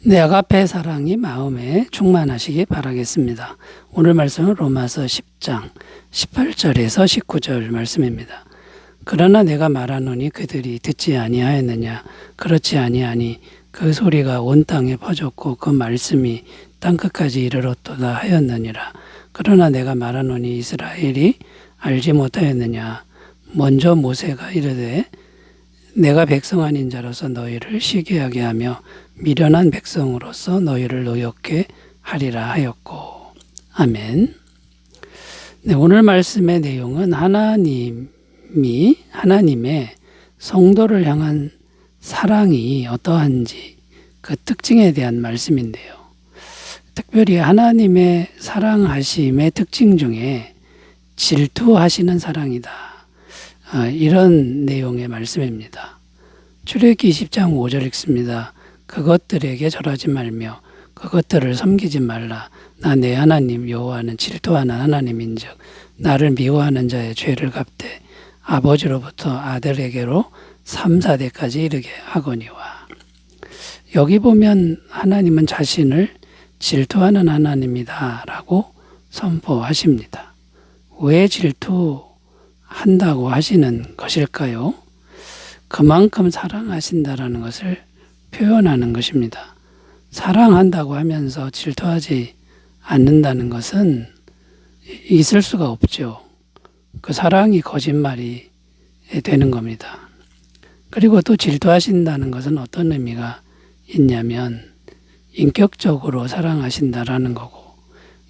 내 아가페 사랑이 마음에 충만하시기 바라겠습니다. 오늘 말씀은 로마서 10장 18절에서 19절 말씀입니다. 그러나 내가 말하노니 그들이 듣지 아니하였느냐. 그렇지 아니하니 그 소리가 온 땅에 퍼졌고 그 말씀이 땅끝까지 이르렀도다 하였느니라. 그러나 내가 말하노니 이스라엘이 알지 못하였느냐. 먼저 모세가 이르되 내가 백성 아닌 자로서 너희를 시기하게 하며 미련한 백성으로서 너희를 노엽게 하리라 하였고. 아멘. 네, 오늘 말씀의 내용은 하나님의 성도를 향한 사랑이 어떠한지 그 특징에 대한 말씀인데요. 특별히 하나님의 사랑하심의 특징 중에 질투하시는 사랑이다. 이런 내용의 말씀입니다. 출애굽기 20장 5절 읽습니다. 그것들에게 절하지 말며 그것들을 섬기지 말라. 나 내 하나님 여호와는 질투하는 하나님인즉 나를 미워하는 자의 죄를 갚되 아버지로부터 아들에게로 3, 4대까지 이르게 하거니와. 여기 보면 하나님은 자신을 질투하는 하나님이다라고 선포하십니다. 왜 질투한다고 하시는 것일까요? 그만큼 사랑하신다라는 것을 표현하는 것입니다. 사랑한다고 하면서 질투하지 않는다는 것은 있을 수가 없죠. 그 사랑이 거짓말이 되는 겁니다. 그리고 또 질투하신다는 것은 어떤 의미가 있냐면 인격적으로 사랑하신다라는 거고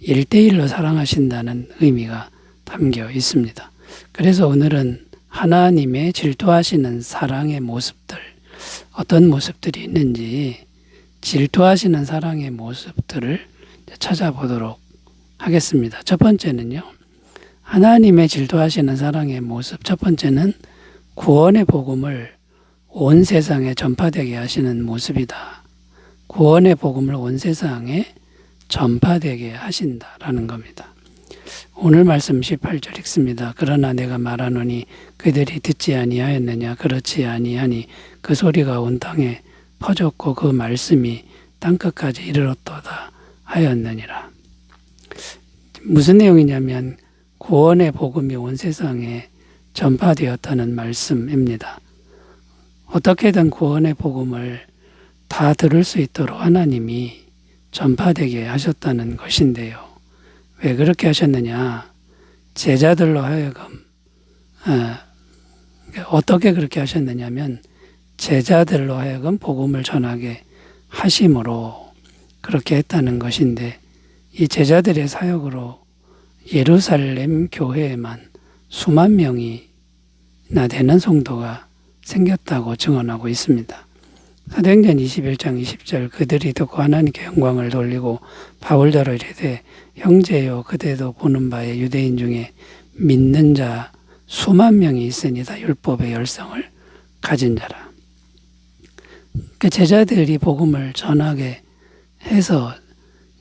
1대1로 사랑하신다는 의미가 담겨 있습니다. 그래서 오늘은 하나님의 질투하시는 사랑의 모습들, 어떤 모습들이 있는지 질투하시는 사랑의 모습들을 찾아보도록 하겠습니다. 첫 번째는요. 하나님의 질투하시는 사랑의 모습. 첫 번째는 구원의 복음을 온 세상에 전파되게 하시는 모습이다. 구원의 복음을 온 세상에 전파되게 하신다라는 겁니다. 오늘 말씀 18절 읽습니다. 그러나 내가 말하노니 그들이 듣지 아니하였느냐. 그렇지 아니하니 그 소리가 온 땅에 퍼졌고 그 말씀이 땅끝까지 이르렀도다 하였느니라. 무슨 내용이냐면 구원의 복음이 온 세상에 전파되었다는 말씀입니다. 어떻게든 구원의 복음을 다 들을 수 있도록 하나님이 전파되게 하셨다는 것인데요. 왜 그렇게 하셨느냐? 제자들로 하여금 어떻게 그렇게 하셨느냐면 제자들로 하여금 복음을 전하게 하심으로 그렇게 했다는 것인데 이 제자들의 사역으로 예루살렘 교회에만 수만 명이나 되는 성도가 생겼다고 증언하고 있습니다. 사도행전 21장 20절 그들이 듣고 하나님께 영광을 돌리고 바울더러 이르되 형제여 그대도 보는 바에 유대인 중에 믿는 자 수만 명이 있으니다 율법의 열성을 가진 자라. 그 제자들이 복음을 전하게 해서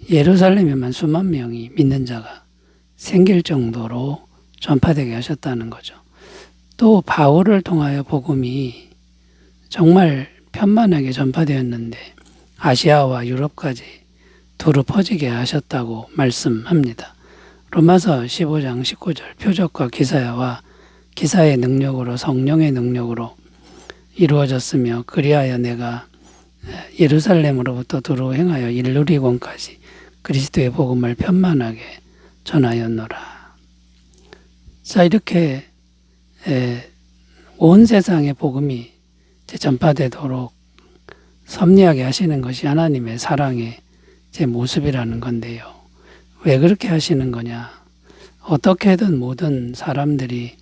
예루살렘에만 수만 명이 믿는 자가 생길 정도로 전파되게 하셨다는 거죠. 또 바울을 통하여 복음이 정말 편만하게 전파되었는데 아시아와 유럽까지 두루 퍼지게 하셨다고 말씀합니다. 로마서 15장 19절 표적과 기사야와 기사의 능력으로 성령의 능력으로 이루어졌으며 그리하여 내가 예루살렘으로부터 두루 행하여 일루리곤까지 그리스도의 복음을 편만하게 전하였노라. 자, 이렇게 온 세상의 복음이 전파되도록 섭리하게 하시는 것이 하나님의 사랑의 제 모습이라는 건데요. 왜 그렇게 하시는 거냐? 어떻게든 모든 사람들이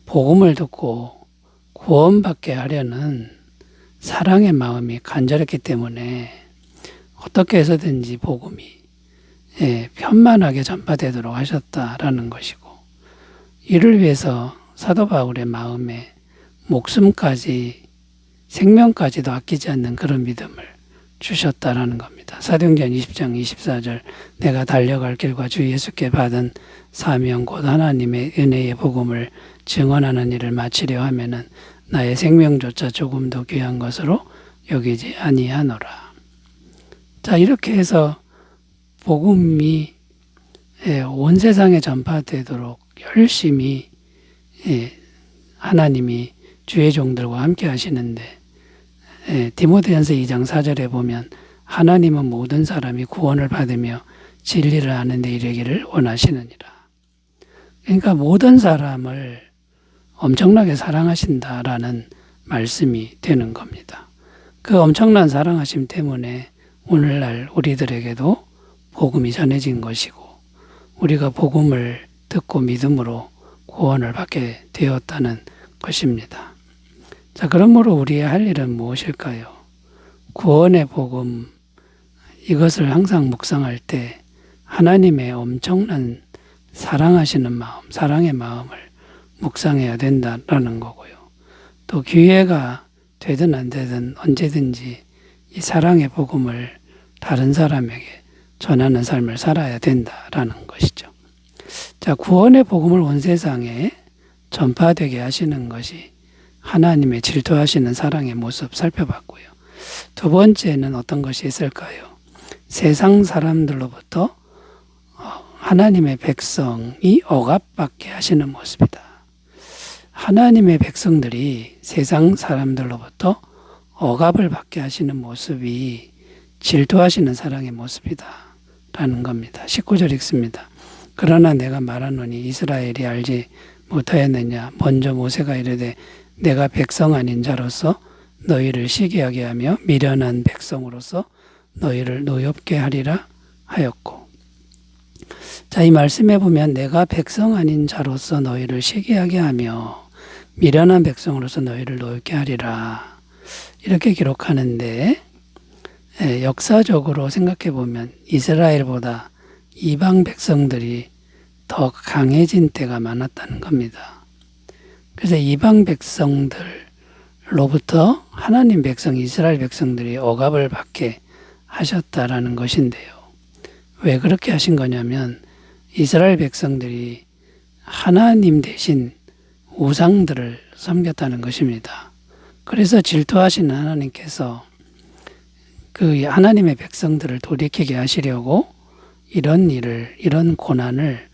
복음을 듣고 구원받게 하려는 사랑의 마음이 간절했기 때문에 어떻게 해서든지 복음이 편만하게 전파되도록 하셨다라는 것이고 이를 위해서 사도 바울의 마음에 목숨까지 생명까지도 아끼지 않는 그런 믿음을 주셨다라는 겁니다. 사도행전 20장 24절 내가 달려갈 길과 주 예수께 받은 사명 곧 하나님의 은혜의 복음을 증언하는 일을 마치려 하면은 나의 생명조차 조금도 귀한 것으로 여기지 아니하노라. 자, 이렇게 해서 복음이 온 세상에 전파되도록 열심히 하나님이 주의 종들과 함께 하시는데, 디모데전서 2장 4절에 보면 하나님은 모든 사람이 구원을 받으며 진리를 아는 데 이르기를 원하시느니라. 그러니까 모든 사람을 엄청나게 사랑하신다라는 말씀이 되는 겁니다. 그 엄청난 사랑하심 때문에 오늘날 우리들에게도 복음이 전해진 것이고, 우리가 복음을 듣고 믿음으로 구원을 받게 되었다는 것입니다. 자, 그러므로 우리의 할 일은 무엇일까요? 구원의 복음, 이것을 항상 묵상할 때 하나님의 엄청난 사랑하시는 마음, 사랑의 마음을 묵상해야 된다라는 거고요. 또 기회가 되든 안 되든 언제든지 이 사랑의 복음을 다른 사람에게 전하는 삶을 살아야 된다라는 것이죠. 자, 구원의 복음을 온 세상에 전파되게 하시는 것이 하나님의 질투하시는 사랑의 모습 살펴봤고요. 두 번째는 어떤 것이 있을까요? 세상 사람들로부터 하나님의 백성이 억압받게 하시는 모습이다. 하나님의 백성들이 세상 사람들로부터 억압을 받게 하시는 모습이 질투하시는 사랑의 모습이다 라는 겁니다. 19절 읽습니다. 그러나 내가 말하노니 이스라엘이 알지 못하였느냐. 먼저 모세가 이르되 내가 백성 아닌 자로서 너희를 시기하게 하며 미련한 백성으로서 너희를 노엽게 하리라 하였고. 자, 이 말씀에 보면 내가 백성 아닌 자로서 너희를 시기하게 하며 미련한 백성으로서 너희를 노엽게 하리라, 이렇게 기록하는데, 역사적으로 생각해 보면 이스라엘보다 이방 백성들이 더 강해진 때가 많았다는 겁니다. 그래서 이방 백성들로부터 하나님 백성, 이스라엘 백성들이 억압을 받게 하셨다라는 것인데요. 왜 그렇게 하신 거냐면 이스라엘 백성들이 하나님 대신 우상들을 섬겼다는 것입니다. 그래서 질투하시는 하나님께서 그 하나님의 백성들을 돌이키게 하시려고 이런 고난을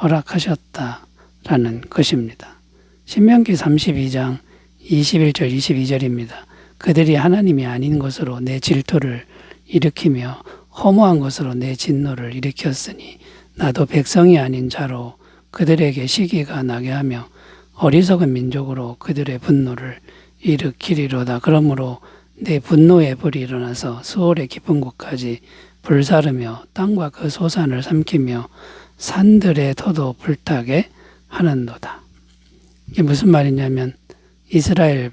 허락하셨다라는 것입니다. 신명기 32장 21절 22절입니다. 그들이 하나님이 아닌 것으로 내 질투를 일으키며 허무한 것으로 내 진노를 일으켰으니 나도 백성이 아닌 자로 그들에게 시기가 나게 하며 어리석은 민족으로 그들의 분노를 일으키리로다. 그러므로 내 분노의 불이 일어나서 수월의 깊은 곳까지 불사르며 땅과 그 소산을 삼키며 산들의 터도 불타게 하는도다. 이게 무슨 말이냐면 이스라엘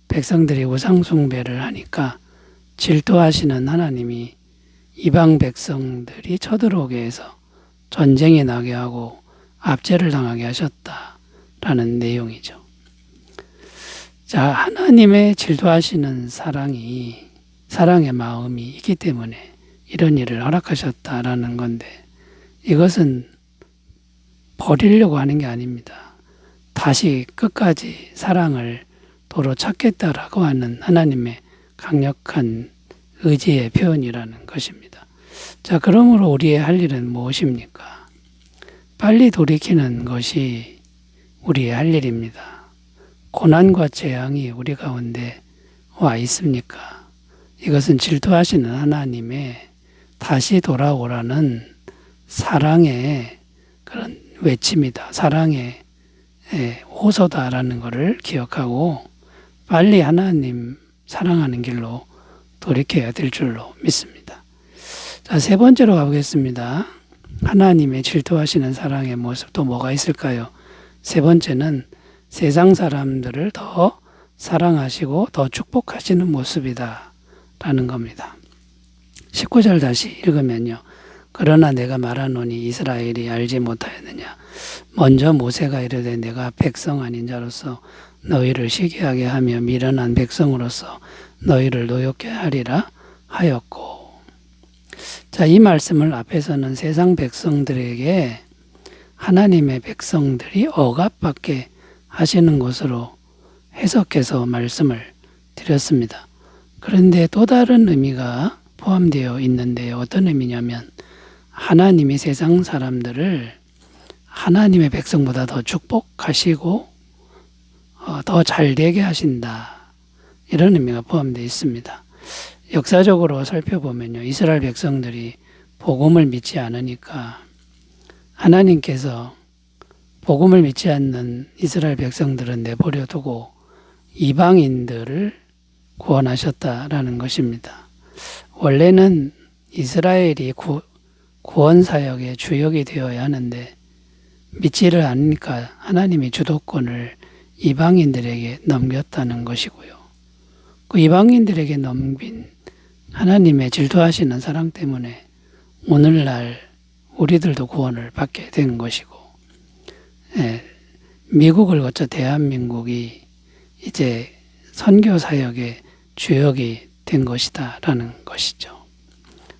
백성들이 우상 숭배를 하니까 질투하시는 하나님이 이방 백성들이 쳐들어오게 해서 전쟁이 나게 하고 압제를 당하게 하셨다라는 내용이죠. 자, 하나님의 질투하시는 사랑의 마음이 있기 때문에 이런 일을 허락하셨다라는 건데, 이것은 버리려고 하는 게 아닙니다. 다시 끝까지 사랑을 도로 찾겠다라고 하는 하나님의 강력한 의지의 표현이라는 것입니다. 자, 그러므로 우리의 할 일은 무엇입니까? 빨리 돌이키는 것이 우리의 할 일입니다. 고난과 재앙이 우리 가운데 와 있습니까? 이것은 질투하시는 하나님의 다시 돌아오라는 사랑의 그런 외침이다. 사랑의 호소다라는 것을 기억하고 빨리 하나님 사랑하는 길로 돌이켜야 될 줄로 믿습니다. 자, 세 번째로 가보겠습니다. 하나님의 질투하시는 사랑의 모습 또 뭐가 있을까요? 세 번째는 세상 사람들을 더 사랑하시고 더 축복하시는 모습이다 라는 겁니다. 19절 다시 읽으면요. 그러나 내가 말하노니 이스라엘이 알지 못하였느냐. 먼저 모세가 이르되 내가 백성 아닌 자로서 너희를 시기하게 하며 미련한 백성으로서 너희를 노엽게 하리라 하였고. 자, 이 말씀을 앞에서는 세상 백성들에게 하나님의 백성들이 억압받게 하시는 것으로 해석해서 말씀을 드렸습니다. 그런데 또 다른 의미가 포함되어 있는데요. 어떤 의미냐면 하나님이 세상 사람들을 하나님의 백성보다 더 축복하시고 더 잘되게 하신다. 이런 의미가 포함되어 있습니다. 역사적으로 살펴보면요. 이스라엘 백성들이 복음을 믿지 않으니까 하나님께서 복음을 믿지 않는 이스라엘 백성들은 내버려 두고 이방인들을 구원하셨다라는 것입니다. 원래는 이스라엘이 구원 사역의 주역이 되어야 하는데 믿지를 않으니까 하나님이 주도권을 이방인들에게 넘겼다는 것이고요. 그 이방인들에게 넘긴 하나님의 질투하시는 사랑 때문에 오늘날 우리들도 구원을 받게 된 것이고, 미국을 거쳐 대한민국이 이제 선교 사역의 주역이 된 것이다라는 것이죠.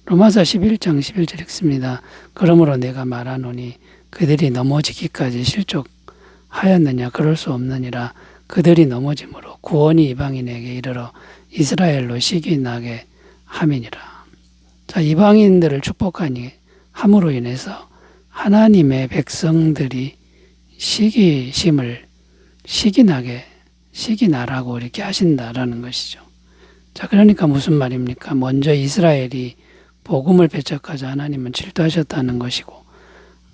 로마서 11장 11절 읽습니다. 그러므로 내가 말하노니 그들이 넘어지기까지 실족하였느냐? 그럴 수 없느니라. 그들이 넘어짐으로 구원이 이방인에게 이르러 이스라엘로 시기 나게 함이니라. 자, 이방인들을 축복하니 함으로 인해서 하나님의 백성들이 시기나라고 이렇게 하신다라는 것이죠. 자, 그러니까 무슨 말입니까? 먼저 이스라엘이 복음을 배척하자 하나님은 질투하셨다는 것이고,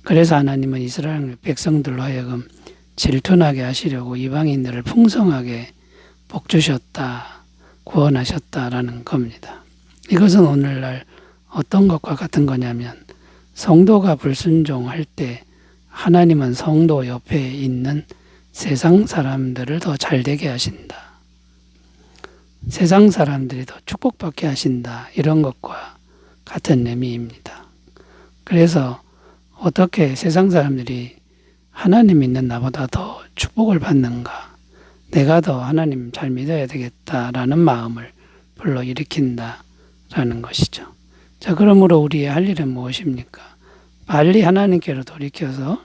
그래서 하나님은 이스라엘 백성들로 하여금 질투나게 하시려고 이방인들을 풍성하게 복주셨다, 구원하셨다라는 겁니다. 이것은 오늘날 어떤 것과 같은 거냐면 성도가 불순종할 때 하나님은 성도 옆에 있는 세상 사람들을 더 잘되게 하신다. 세상 사람들이 더 축복받게 하신다. 이런 것과 같은 의미입니다. 그래서 어떻게 세상 사람들이 하나님 믿는 나보다 더 축복을 받는가? 내가 더 하나님 잘 믿어야 되겠다라는 마음을 불러일으킨다라는 것이죠. 자, 그러므로 우리의 할 일은 무엇입니까? 빨리 하나님께로 돌이켜서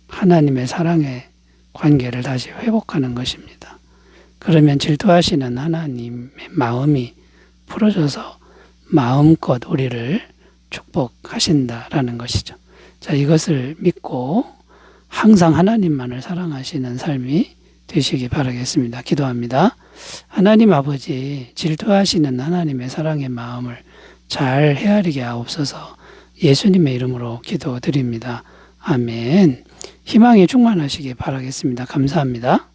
하나님의 사랑의 관계를 다시 회복하는 것입니다. 그러면 질투하시는 하나님의 마음이 풀어져서 마음껏 우리를 축복하신다라는 것이죠. 자, 이것을 믿고 항상 하나님만을 사랑하시는 삶이 되시기 바라겠습니다. 기도합니다. 하나님 아버지, 질투하시는 하나님의 사랑의 마음을 잘 헤아리게 하옵소서. 예수님의 이름으로 기도드립니다. 아멘. 희망이 충만하시기 바라겠습니다. 감사합니다.